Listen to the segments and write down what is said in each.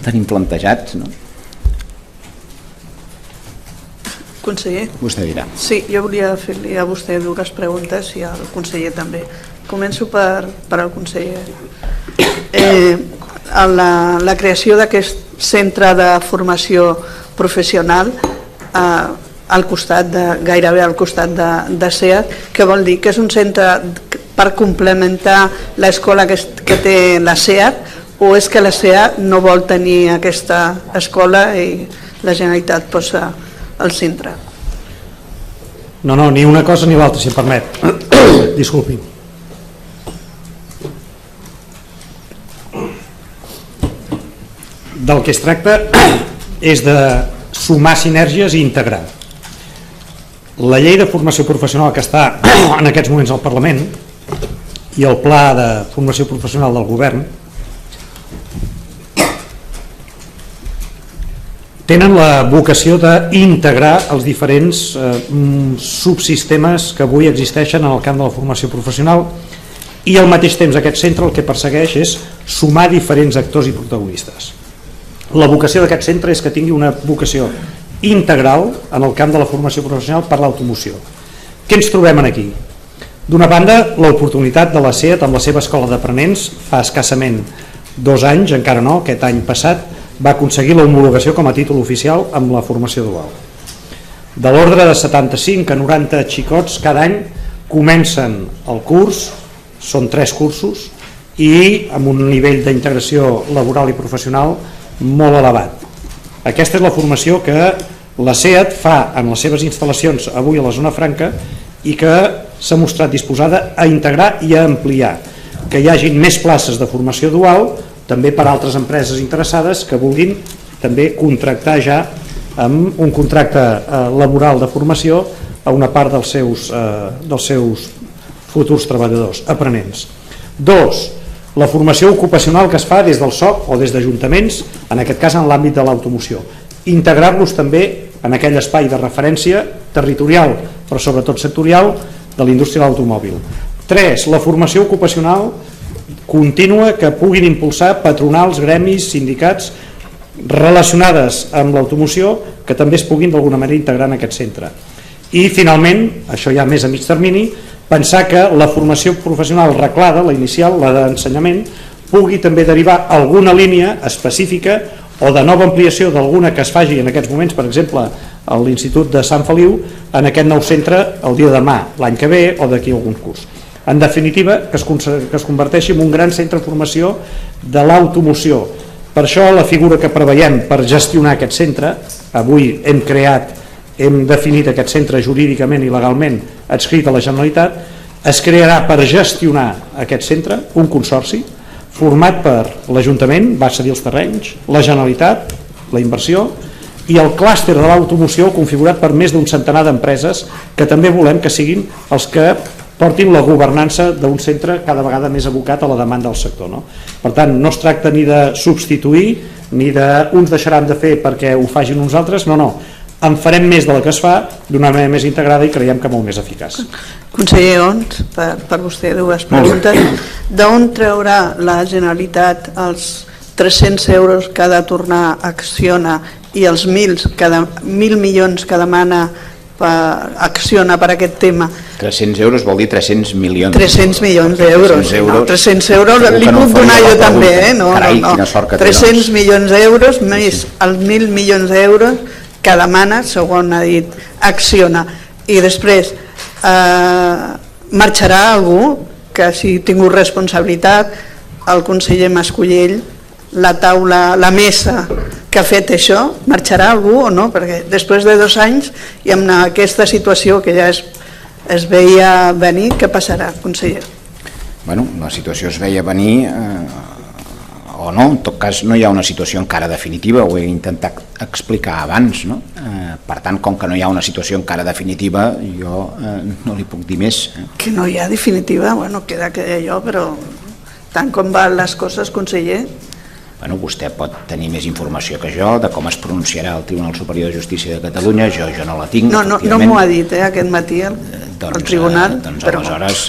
tenim plantejats, no? Conseller? Vostè dirà. Sí, jo volia fer-li a vostè dues preguntes i al conseller també. Començo per al conseller. La creació d'aquest centre de formació professional gairebé al costat de SEAT, què vol dir? Que és un centre per complementar l'escola que té la SEAT, o és que la SEAT no vol tenir aquesta escola i la Generalitat posa al centre? No, ni una cosa ni l'altra, si em permet. Disculpi. Del que es tracta és de sumar sinergies i integrar. La llei de formació professional que està en aquests moments al Parlament i el pla de formació professional del govern tenen la vocació d'integrar els diferents subsistemes que avui existeixen en el camp de la formació professional, i al mateix temps aquest centre el que persegueix és sumar diferents actors i protagonistes. La vocació d'aquest centre és que tingui una vocació integral en el camp de la formació professional per l'automoció. Què ens trobem aquí? D'una banda, l'oportunitat de la SEAT amb la seva escola d'aprenents fa escassament 2 anys, encara no, aquest any passat, va aconseguir l'homologació com a títol oficial amb la formació dual. De l'ordre de 75 a 90 xicots cada any comencen el curs, són 3 cursos, i amb un nivell d'integració laboral i professional molt elevat. Aquesta és la formació que la SEAT fa en les seves instal·lacions avui a la zona franca i que s'ha mostrat disposada a integrar i a ampliar, que hi hagin més places de formació dual també per altres empreses interessades que vulguin també contractar ja amb un contracte laboral de formació a una part dels seus futurs treballadors, aprenents. 2. La formació ocupacional que es fa des del SOC o des d'ajuntaments, en aquest cas en l'àmbit de l'automoció. Integrar-los també en aquell espai de referència territorial, però sobretot sectorial, de la indústria de l'automòbil. 3. La formació ocupacional contínua que puguin impulsar patronals, gremis, sindicats relacionades amb l'automoció que també es puguin d'alguna manera integrar en aquest centre. I finalment, això ja més a mig termini, pensar que la formació professional reglada, la inicial, la d'ensenyament, pugui també derivar alguna línia específica o de nova ampliació d'alguna que es faci en aquests moments, per exemple a l'Institut de Sant Feliu, en aquest nou centre el dia de demà, l'any que ve o d'aquí algun curs. En definitiva, que es converteixi en un gran centre de formació de l'automoció. Per això la figura que preveiem per gestionar aquest centre, avui hem definit aquest centre jurídicament i legalment adscrit a la Generalitat, es crearà per gestionar aquest centre un consorci format per l'Ajuntament, va cedir els terrenys, la Generalitat, la inversió, i el clúster de l'automoció configurat per més d'un centenar d'empreses que també volem que siguin els que portin la governança d'un centre cada vegada més abocat a la demanda del sector. Per tant, no es tracta ni de substituir, ni d'uns deixaran de fer perquè ho facin uns altres, no. En farem més de la que es fa d'una manera més integrada i creiem que molt més eficaç. Conseller Homs, per vostè dues preguntes. D'on traurà la Generalitat els 300 euros que ha de tornar a Acciona i els 1.000 milions que demana Acciona per aquest tema? 300 euros vol dir 300 milions. 300 milions d'euros. 300 euros li puc donar jo també. Carai, quina sort que té. 300 milions d'euros més els 1.000 milions d'euros que demana, segons ha dit Acciona. I després marxarà algú que si ha tingut responsabilitat, el conseller Mascolell, la taula, la mesa que ha fet això, marxarà algú o no? Perquè després de 2 anys i amb aquesta situació que ja es veia venir, què passarà, conseller? Bueno, la situació es veia venir o no, en tot cas no hi ha una situació encara definitiva, ho he intentat explicar abans, no? Per tant, com que no hi ha una situació encara definitiva, jo no li puc dir més. Que no hi ha definitiva? Bueno, queda que jo, però tant com van les coses, conseller? Bueno, vostè pot tenir més informació que jo de com es pronunciarà el Tribunal Superior de Justícia de Catalunya, jo no la tinc. No m'ho ha dit aquest matí el Tribunal. Doncs aleshores,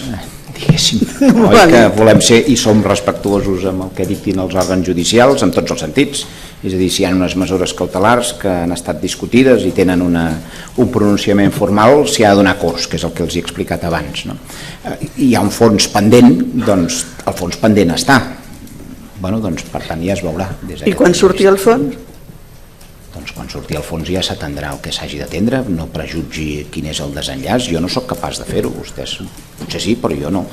diguéssim, oi que volem ser i som respectuosos amb el que dictin els òrgans judicials en tots els sentits, És a dir, si hi ha unes mesures cautelars que han estat discutides i tenen un pronunciament formal, s'hi ha de donar curs, que és el que els he explicat abans, no? Hi ha un fons pendent, doncs el fons pendent està. Bueno, doncs per tant ja es veurà. I quan surti el fons? Doncs quan surti el fons ja s'atendrà el que s'hagi d'atendre, no prejutgi quin és el desenllaç, jo no sóc capaç de fer-ho, vostès potser sí, però jo no.